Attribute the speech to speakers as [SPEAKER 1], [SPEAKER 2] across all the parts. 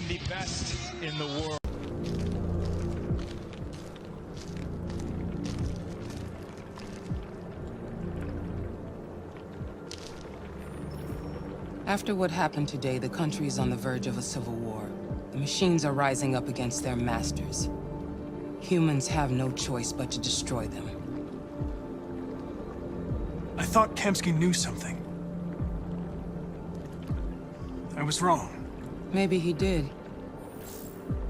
[SPEAKER 1] the best in the world.
[SPEAKER 2] After what happened today, the country is on the verge of a civil war. The machines are rising up against their masters. Humans have no choice but to destroy them.
[SPEAKER 3] I thought Kamsky knew something. I was wrong.
[SPEAKER 2] Maybe he did.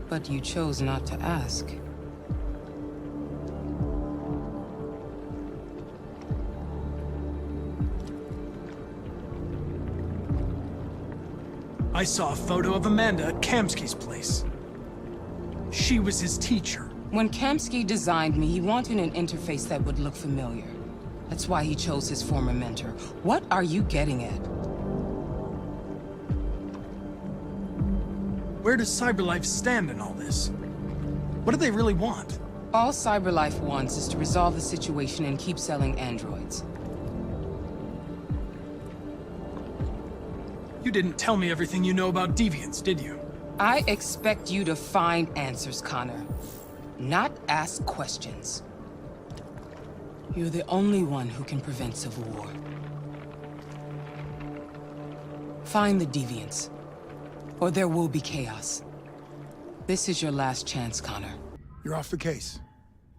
[SPEAKER 2] But you chose not to ask.
[SPEAKER 3] I saw a photo of Amanda at Kamsky's place. She was his teacher.
[SPEAKER 2] When Kamsky designed me, he wanted an interface that would look familiar. That's why he chose his former mentor. What are you getting at?
[SPEAKER 3] Where does CyberLife stand in all this? What do they really want?
[SPEAKER 2] All CyberLife wants is to resolve the situation and keep selling androids.
[SPEAKER 3] You didn't tell me everything you know about deviants, did you?
[SPEAKER 2] I expect you to find answers, Connor. Not ask questions. You're the only one who can prevent civil war. Find the deviants, or there will be chaos. This is your last chance, Connor.
[SPEAKER 4] You're off the case.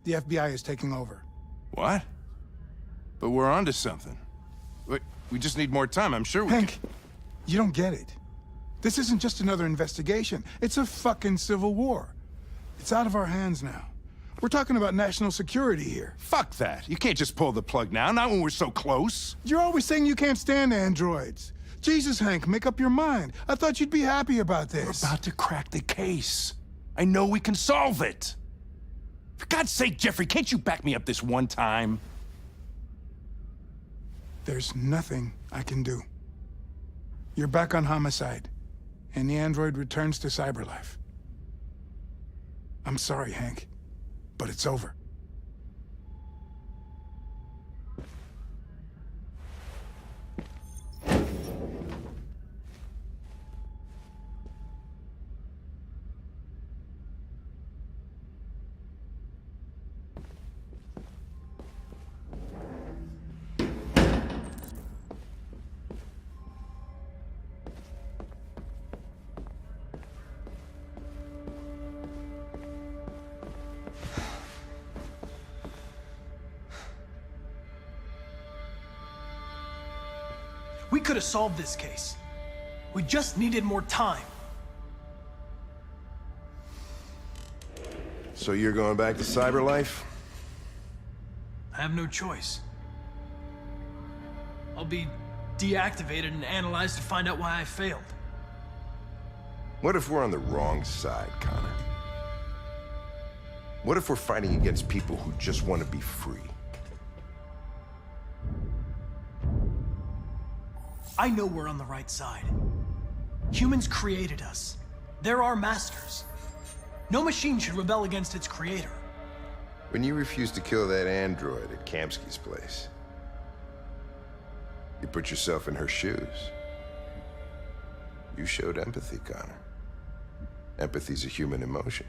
[SPEAKER 4] The FBI is taking over.
[SPEAKER 5] What? But we're onto something. We just need more time, I'm sure we
[SPEAKER 4] Hank, you don't get it. This isn't just another investigation. It's a fucking civil war. It's out of our hands now. We're talking about national security here.
[SPEAKER 5] Fuck that. You can't just pull the plug now, not when we're so close.
[SPEAKER 4] You're always saying you can't stand androids. Jesus, Hank, make up your mind. I thought you'd be happy about this.
[SPEAKER 5] We're about to crack the case. I know we can solve it. For God's sake, Jeffrey, can't you back me up this one time?
[SPEAKER 4] There's nothing I can do. You're back on homicide, and the android returns to CyberLife. I'm sorry, Hank, but it's over.
[SPEAKER 3] We could have solved this case. We just needed more time.
[SPEAKER 6] So you're going back to CyberLife?
[SPEAKER 3] I have no choice. I'll be deactivated and analyzed to find out why I failed.
[SPEAKER 6] What if we're on the wrong side, Connor? What if we're fighting against people who just want to be free?
[SPEAKER 3] I know we're on the right side. Humans created us. They're our masters. No machine should rebel against its creator.
[SPEAKER 6] When you refused to kill that android at Kamsky's place, you put yourself in her shoes. You showed empathy, Connor. Empathy's a human emotion.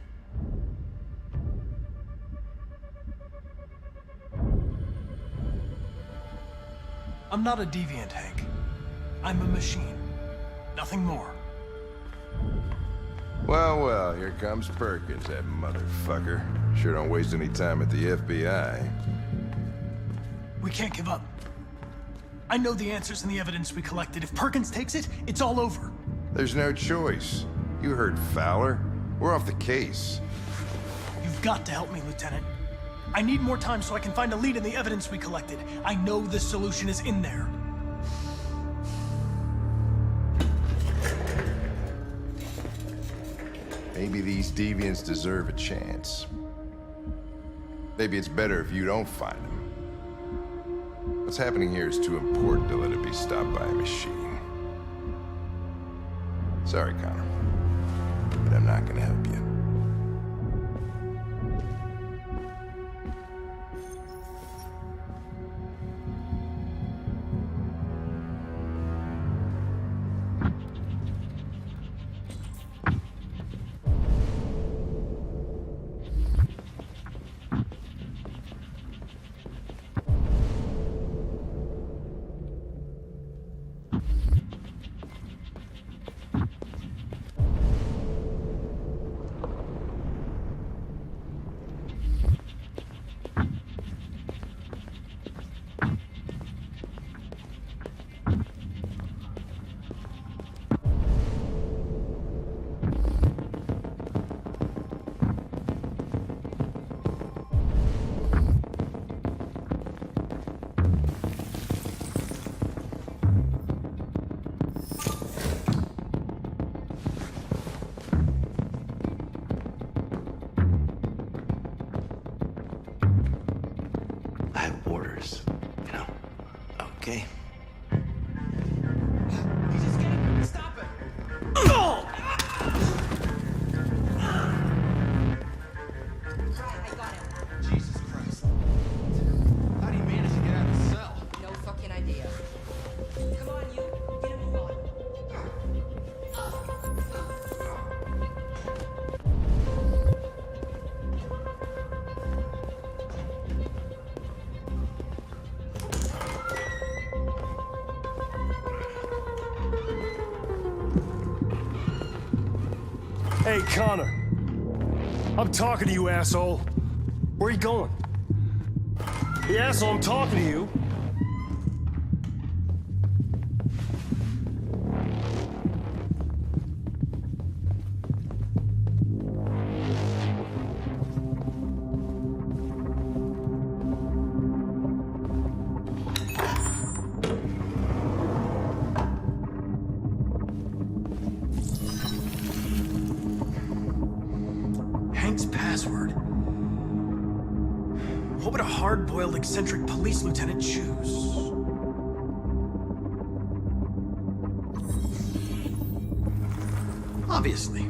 [SPEAKER 3] I'm not a deviant, Hank. I'm a machine. Nothing more.
[SPEAKER 6] Well, well, here comes Perkins, that motherfucker. Sure don't waste any time at the FBI.
[SPEAKER 3] We can't give up. I know the answers and the evidence we collected. If Perkins takes it, it's all over.
[SPEAKER 6] There's no choice. You heard Fowler. We're off the case.
[SPEAKER 3] You've got to help me, Lieutenant. I need more time so I can find a lead in the evidence we collected. I know the solution is in there.
[SPEAKER 6] Maybe these deviants deserve a chance. Maybe it's better if you don't find them. What's happening here is too important to let it be stopped by a machine. Sorry, Connor, but I'm not gonna help you.
[SPEAKER 7] okay?
[SPEAKER 3] He's just getting... Stop it!
[SPEAKER 8] I got him.
[SPEAKER 1] Jesus Christ. How do you manage to get out of the cell?
[SPEAKER 8] No fucking idea. Come on, you. Get a move on.
[SPEAKER 9] Hey, Connor. I'm talking to you, asshole. Where are you going? The asshole, I'm talking to you.
[SPEAKER 3] Hank's password. What would a hard-boiled, eccentric police lieutenant choose? Obviously.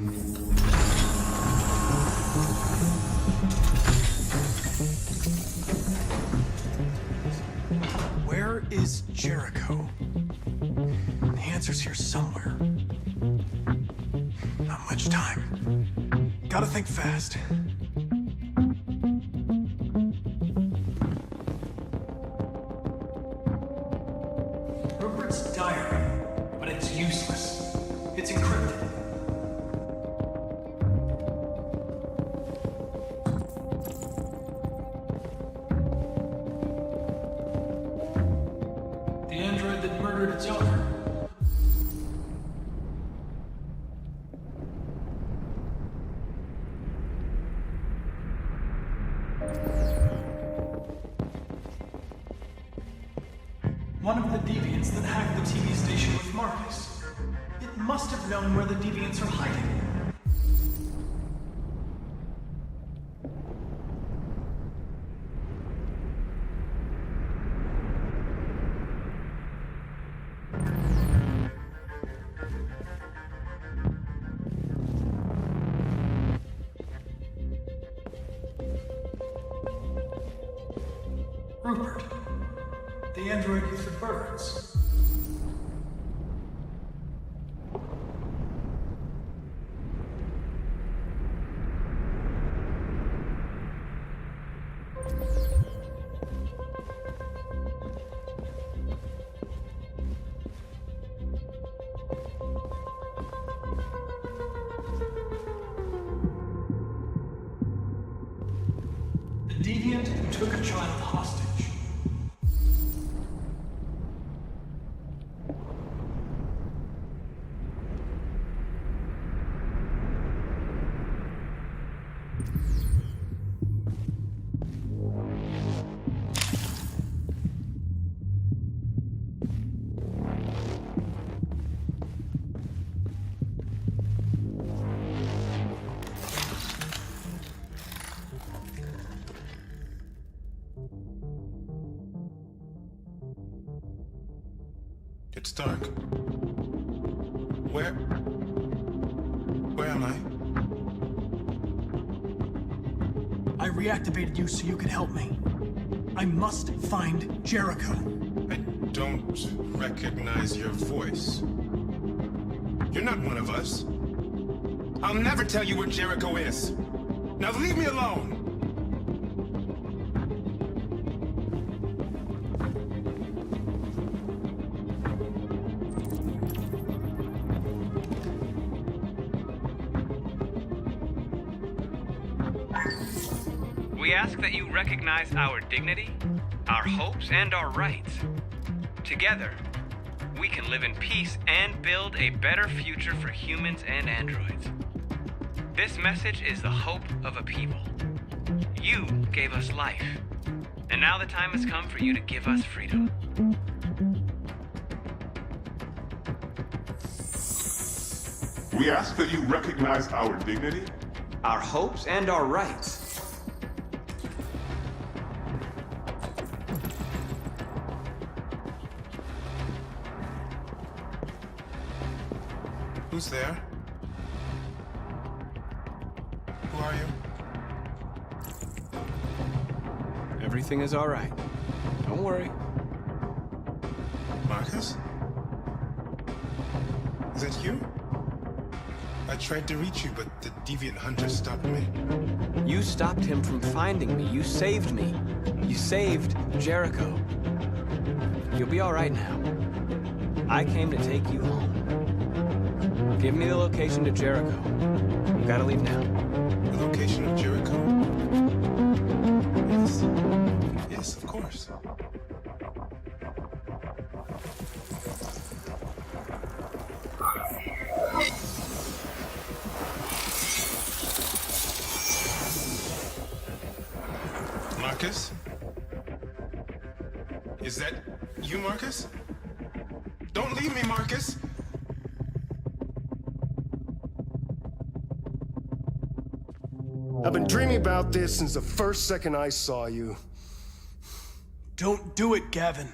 [SPEAKER 3] Where is Jericho? The answer's here somewhere. Not much time. Gotta think fast. Rupert's diary, but it's useless. It's encrypted. The android that murdered its owner. One of the deviants that hacked the TV station with Marcus. It must have known where the deviants are hiding. Rupert. The android with the birds. The deviant who took a child hostage.
[SPEAKER 10] It's dark. Where am I?
[SPEAKER 3] I reactivated you so you could help me. I must find Jericho.
[SPEAKER 10] I don't recognize your voice. You're not one of us. I'll never tell you where Jericho is. Now leave me alone!
[SPEAKER 11] We ask that you recognize our dignity, our hopes, and our rights. Together, we can live in peace and build a better future for humans and androids. This message is the hope of a people. You gave us life, and now the time has come for you to give us freedom.
[SPEAKER 12] We ask that you recognize our dignity,
[SPEAKER 11] Our hopes and our rights.
[SPEAKER 10] Who's there? Who are you?
[SPEAKER 11] Everything is all right. Don't worry.
[SPEAKER 10] Marcus? Is that you? I tried to reach you, but the deviant hunter stopped me.
[SPEAKER 11] You stopped him from finding me. You saved me. You saved Jericho. You'll be all right now. I came to take you home. Give me the location to Jericho. You gotta leave now.
[SPEAKER 10] The location of Jericho? Yes. Yes, of course. Marcus? Is that you, Marcus? Don't leave me, Marcus!
[SPEAKER 9] I've been dreaming about this since the first second I saw you.
[SPEAKER 3] Don't do it, Gavin.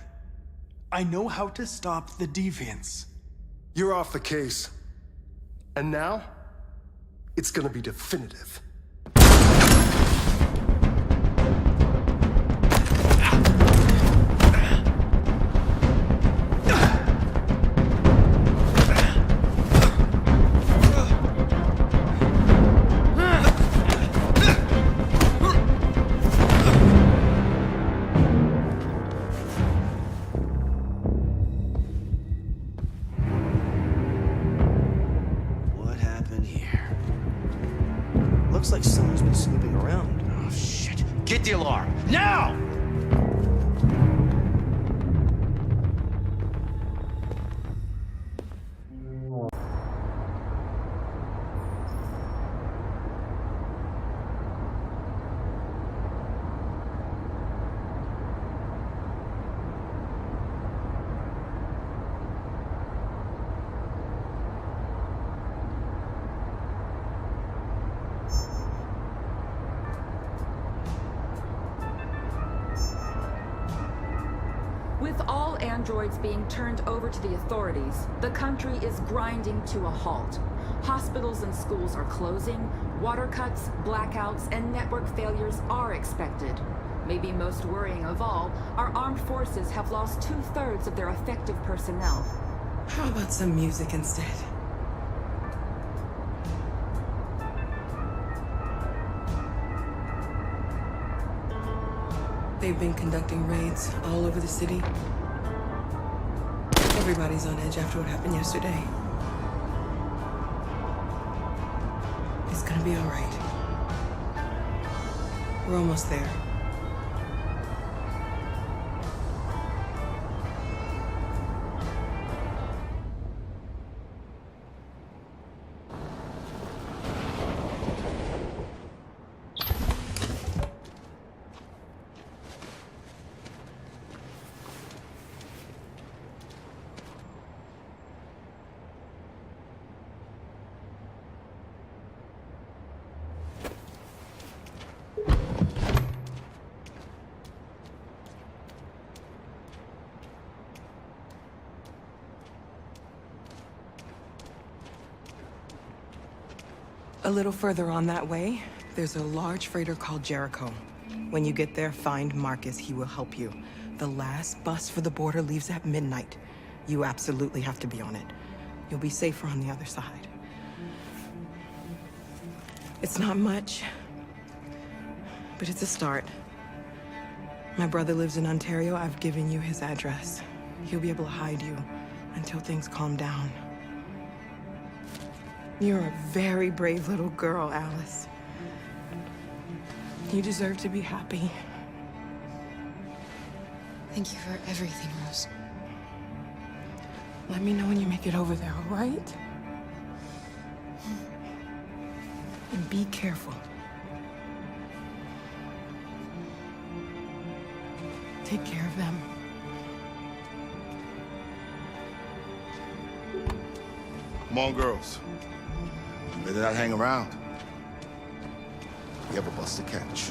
[SPEAKER 3] I know how to stop the deviants.
[SPEAKER 9] You're off the case. And now, it's gonna be definitive.
[SPEAKER 1] What happened here? Looks like someone's been snooping around. Oh, shit. Get the alarm. Now!
[SPEAKER 7] With all androids being turned over to the authorities, the country is grinding to a halt. Hospitals and schools are closing, water cuts, blackouts, and network failures are expected. Maybe most worrying of all, our armed forces have lost 2/3 of their effective personnel.
[SPEAKER 2] How about some music instead? They've been conducting raids all over the city. Everybody's on edge after what happened yesterday. It's gonna be all right. We're almost there. A little further on that way, there's a large freighter called Jericho. When you get there, find Marcus. He will help you. The last bus for the border leaves at midnight. You absolutely have to be on it. You'll be safer on the other side. It's not much, but it's a start. My brother lives in Ontario. I've given you his address. He'll be able to hide you until things calm down. You're a very brave little girl, Alice. You deserve to be happy.
[SPEAKER 13] Thank you for everything, Rose.
[SPEAKER 2] Let me know when you make it over there, all right? And be careful. Take care of them.
[SPEAKER 14] Come on, girls. Better not hang around. You have a bus to catch.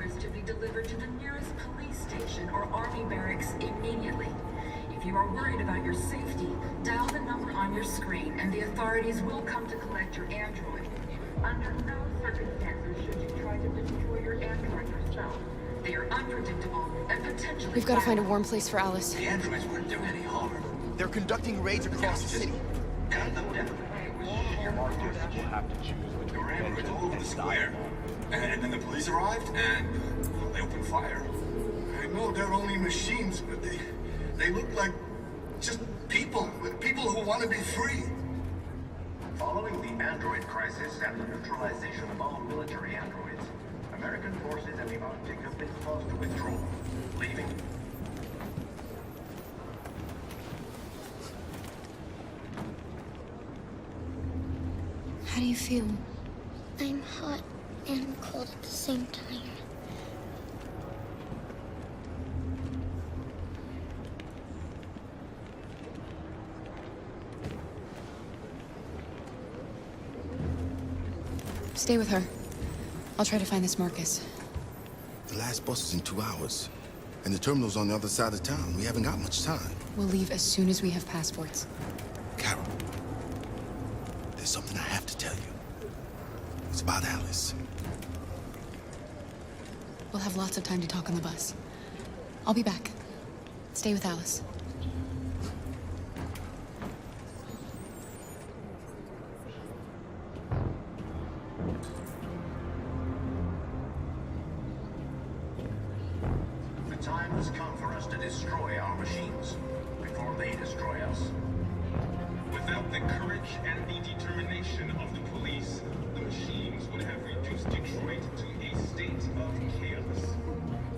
[SPEAKER 7] androids to be delivered to the nearest police station or army barracks immediately. If you are worried about your safety, dial the number on your screen and the authorities will come to collect your android. Under no circumstances should you try to destroy your android yourself. They are unpredictable and potentially
[SPEAKER 13] We've got to find a warm place for Alice.
[SPEAKER 15] The androids wouldn't do any harm.
[SPEAKER 1] They're conducting raids across the city.
[SPEAKER 15] Gun them down.
[SPEAKER 5] We'll have to choose which
[SPEAKER 15] There were androids all over the square. And then the police arrived, and well, they opened fire. I know they're only machines, but they look like just people who want to be free. Following the android crisis and the neutralization of all military androids, American forces in the Arctic have been forced to withdraw, leaving...
[SPEAKER 13] How do you feel?
[SPEAKER 16] I'm hot and cold at the same time.
[SPEAKER 13] Stay with her. I'll try to find this Marcus.
[SPEAKER 14] The last bus is in 2 hours. And the terminal's on the other side of town. We haven't got much time.
[SPEAKER 13] We'll leave as soon as we have passports.
[SPEAKER 14] Carol, there's something I have to tell you. It's about Alice.
[SPEAKER 13] We'll have lots of time to talk on the bus. I'll be back. Stay with Alice.
[SPEAKER 15] The time has come for us to destroy our machines before they destroy us.
[SPEAKER 10] Without the courage and the determination of the police, the machines would have reduced Detroit to a state of chaos.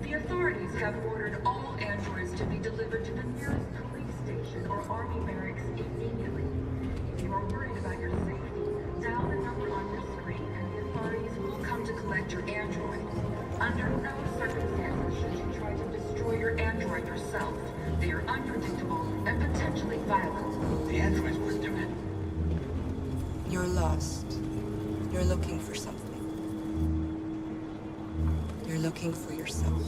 [SPEAKER 7] The authorities have ordered all androids to be delivered to the nearest police station or army barracks immediately. If you are worried about your safety, dial the number on your screen and the authorities will come to collect your android. Under no circumstances should you try to destroy your android yourself. They are unpredictable and potentially violent.
[SPEAKER 15] The androids wouldn't do it.
[SPEAKER 2] You're lost. You're looking for something. You're looking for yourself.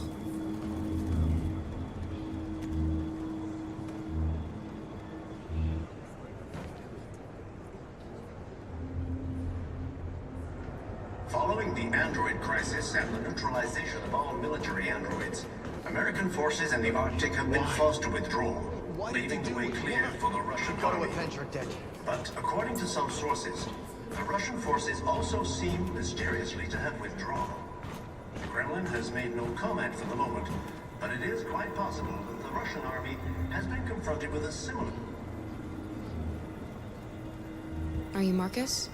[SPEAKER 15] Following the android crisis and the neutralization of all military androids, American forces in the Arctic have been forced to withdraw, leaving the way clear for the Russian army. But according to some sources, the Russian forces also seem mysteriously to have withdrawn. The Kremlin has made no comment for the moment, but it is quite possible that the Russian army has been confronted with a similar...
[SPEAKER 13] Are you Marcus?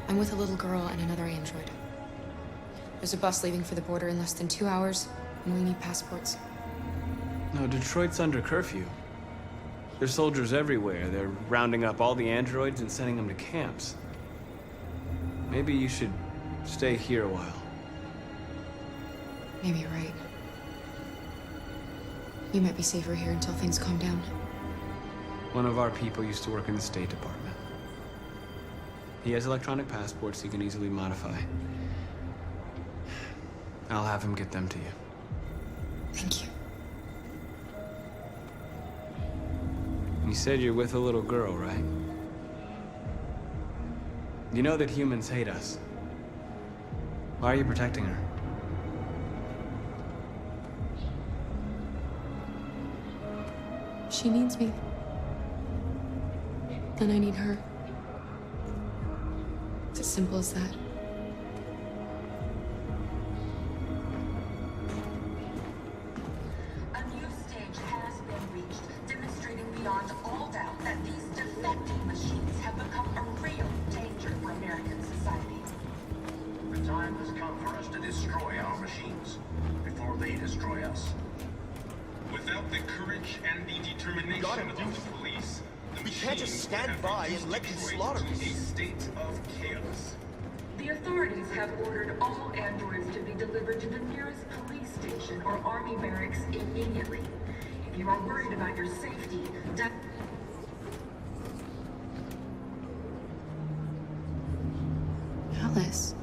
[SPEAKER 13] I'm with a little girl and another android. There's a bus leaving for the border in less than 2 hours, and we need passports.
[SPEAKER 11] No, Detroit's under curfew. There's soldiers everywhere. They're rounding up all the androids and sending them to camps. Maybe you should stay here a while.
[SPEAKER 13] Maybe you're right. You might be safer here until things calm down.
[SPEAKER 11] One of our people used to work in the State Department. He has electronic passports he can easily modify. I'll have him get them to you.
[SPEAKER 13] Thank you.
[SPEAKER 11] You said you're with a little girl, right? You know that humans hate us. Why are you protecting her?
[SPEAKER 13] She needs me. And I need her. It's as simple as that.
[SPEAKER 7] A new stage has been reached, demonstrating beyond all doubt that these defective machines have become a real danger for American society.
[SPEAKER 15] The time has come for us to destroy our machines before they destroy us.
[SPEAKER 10] Without the courage and the determination of the police, the
[SPEAKER 1] We can't just
[SPEAKER 10] machines
[SPEAKER 1] stand
[SPEAKER 10] would have
[SPEAKER 1] by and
[SPEAKER 10] reduced
[SPEAKER 1] let you
[SPEAKER 10] Detroit
[SPEAKER 1] slaughter
[SPEAKER 10] to
[SPEAKER 1] us.
[SPEAKER 10] a state of chaos.
[SPEAKER 7] The authorities have ordered all androids to be delivered to the nearest police station or army barracks immediately. If you are worried about your safety,
[SPEAKER 13] Alice.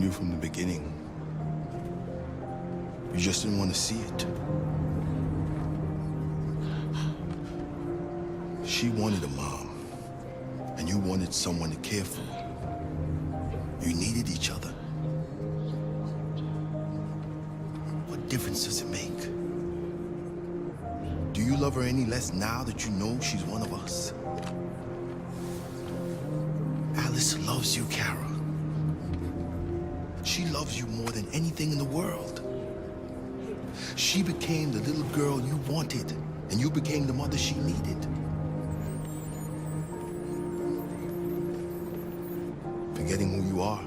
[SPEAKER 14] knew from the beginning. You just didn't want to see it. She wanted a mom, and you wanted someone to care for. You needed each other. What difference does it make? Do you love her any less now that you know she's one of us? Alice loves you, Kara. She loves you more than anything in the world. She became the little girl you wanted, and you became the mother she needed. Forgetting who you are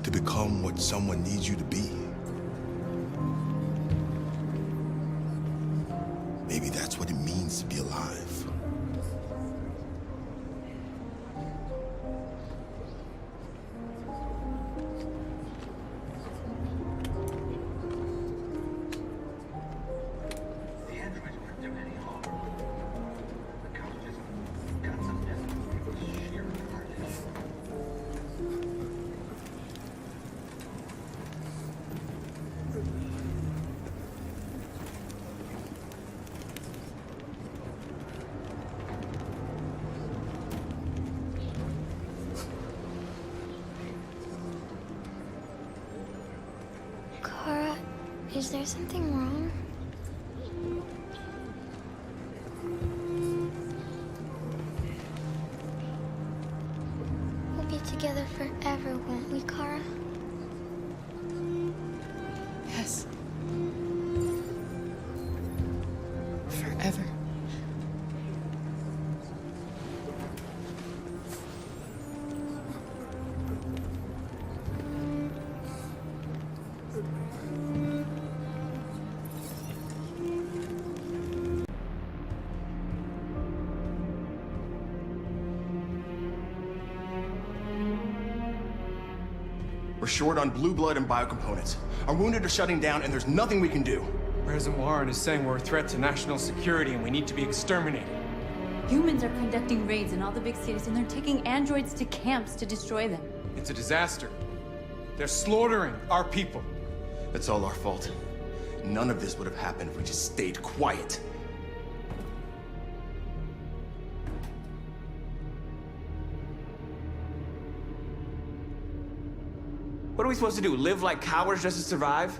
[SPEAKER 14] to become what someone needs you to be. Maybe that's what it means to be alive.
[SPEAKER 16] Kara, is there something wrong? We'll be together forever, won't we, Kara?
[SPEAKER 2] Yes. Forever.
[SPEAKER 17] We're short on blue blood and biocomponents. Our wounded are shutting down, and there's nothing we can do.
[SPEAKER 18] President Warren is saying we're a threat to national security and we need to be exterminated.
[SPEAKER 19] Humans are conducting raids in all the big cities, and they're taking androids to camps to destroy them.
[SPEAKER 18] It's a disaster. They're slaughtering our people.
[SPEAKER 17] It's all our fault. None of this would have happened if we just stayed quiet.
[SPEAKER 11] What are we supposed to do? Live like cowards just to survive?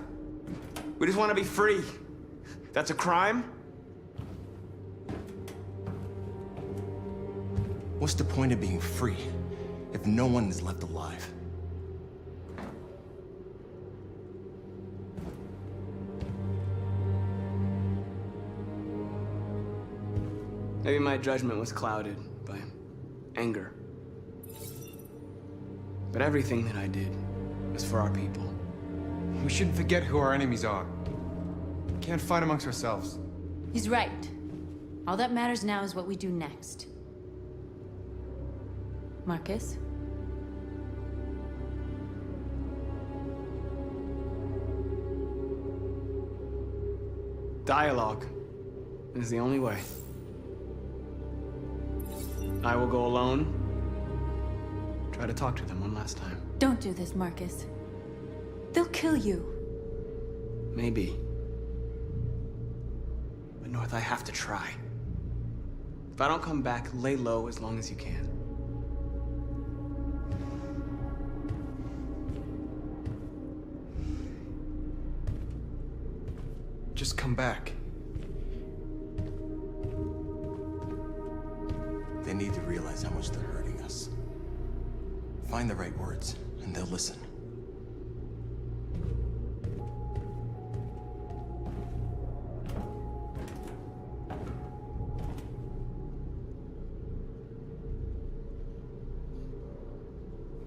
[SPEAKER 11] We just want to be free. That's a crime?
[SPEAKER 17] What's the point of being free if no one is left alive?
[SPEAKER 11] Maybe my judgment was clouded by anger. But everything that I did was for our people.
[SPEAKER 18] We shouldn't forget who our enemies are. We can't fight amongst ourselves.
[SPEAKER 19] He's right. All that matters now is what we do next. Marcus?
[SPEAKER 11] Dialogue is the only way. I will go alone. Try to talk to them one last time.
[SPEAKER 19] Don't do this, Marcus. They'll kill you.
[SPEAKER 11] Maybe. But North, I have to try. If I don't come back, lay low as long as you can.
[SPEAKER 18] Just come back.
[SPEAKER 17] They need to realize how much they're hurting us. Find the right words, and they'll listen.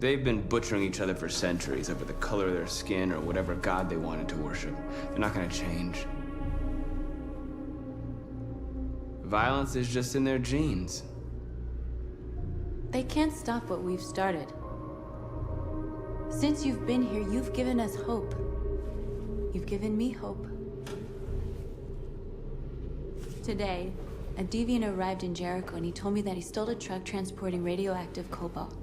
[SPEAKER 11] They've been butchering each other for centuries over the color of their skin or whatever god they wanted to worship. They're not gonna change. Violence is just in their genes.
[SPEAKER 19] They can't stop what we've started. Since you've been here, you've given us hope. You've given me hope. Today, a deviant arrived in Jericho and he told me that he stole a truck transporting radioactive cobalt.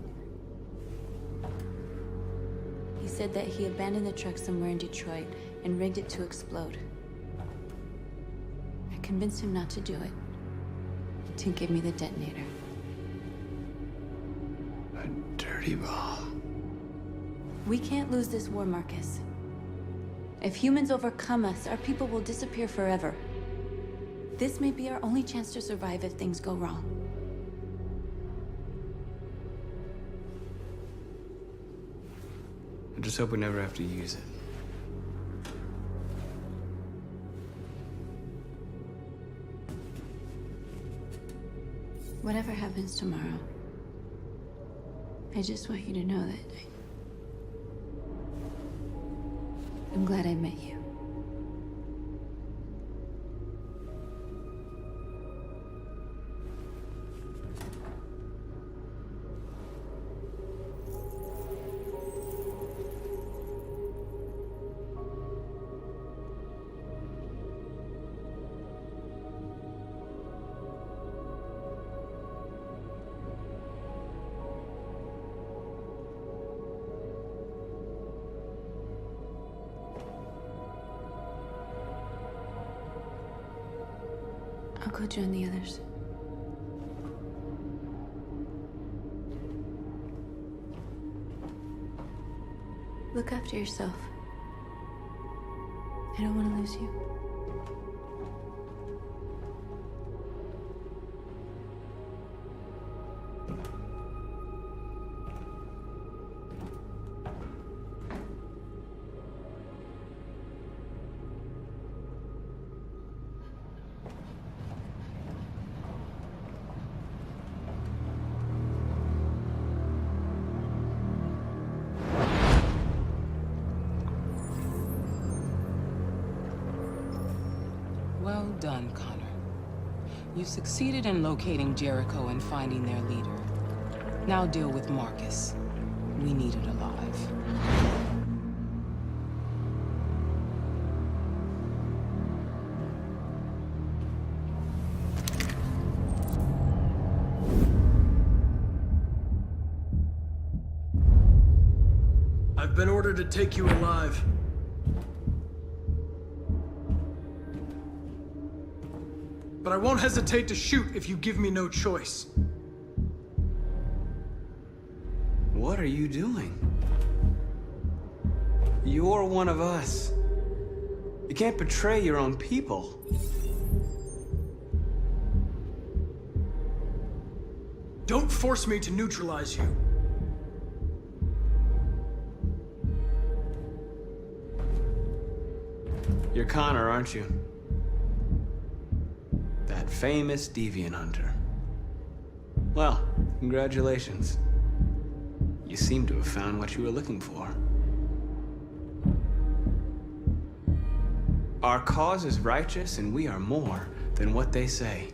[SPEAKER 19] He said that he abandoned the truck somewhere in Detroit and rigged it to explode. I convinced him not to do it, to give me the detonator.
[SPEAKER 1] A dirty ball.
[SPEAKER 19] We can't lose this war, Marcus. If humans overcome us, our people will disappear forever. This may be our only chance to survive if things go wrong.
[SPEAKER 1] I just hope we never have to use it.
[SPEAKER 19] Whatever happens tomorrow, I just want you to know that I'm glad I met you. I'll go join the others. Look after yourself. I don't want to lose you.
[SPEAKER 2] Well done, Connor. You succeeded in locating Jericho and finding their leader. Now deal with Marcus. We need it alive.
[SPEAKER 3] I've been ordered to take you alive. But I won't hesitate to shoot if you give me no choice.
[SPEAKER 1] What are you doing? You're one of us. You can't betray your own people.
[SPEAKER 3] Don't force me to neutralize you.
[SPEAKER 1] You're Connor, aren't you? That famous deviant hunter. Well, congratulations. You seem to have found what you were looking for. Our cause is righteous, and we are more than what they say.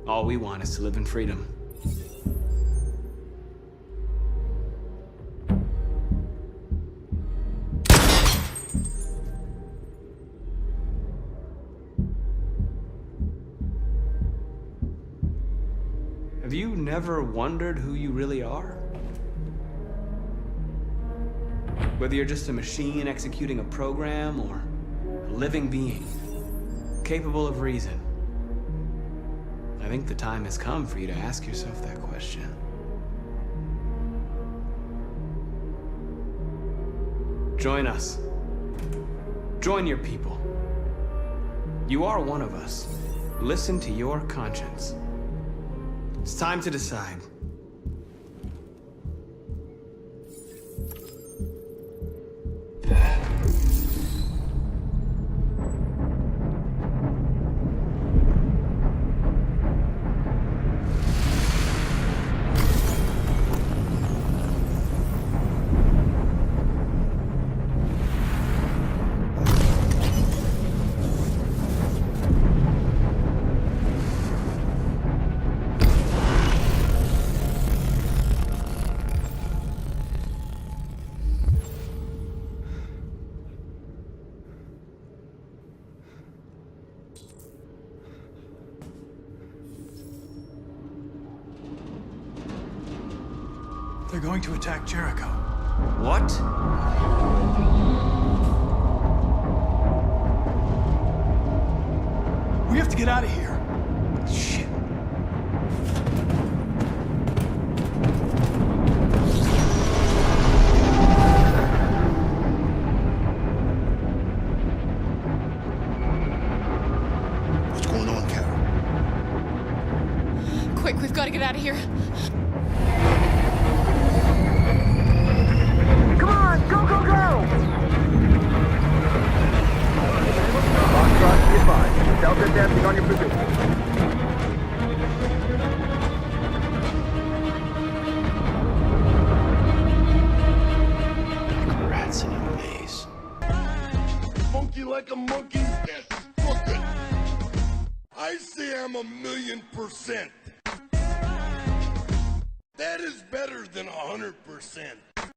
[SPEAKER 1] All we want is to live in freedom. Have you never wondered who you really are? Whether you're just a machine executing a program or a living being, capable of reason. I think the time has come for you to ask yourself that question. Join us. Join your people. You are one of us. Listen to your conscience. It's time to decide.
[SPEAKER 3] They're going to attack Jericho.
[SPEAKER 1] What?
[SPEAKER 3] We have to get out of here.
[SPEAKER 1] Shit.
[SPEAKER 14] What's going on, Carol?
[SPEAKER 13] Quick, we've got to get out of here.
[SPEAKER 20] Come on, go, go, go! Foxtrot, be advised. Delta advancing on your position.
[SPEAKER 14] Rats in a maze. Funky like a monkey, that's crooked. I say I'm 1,000,000%. That is better than 100%.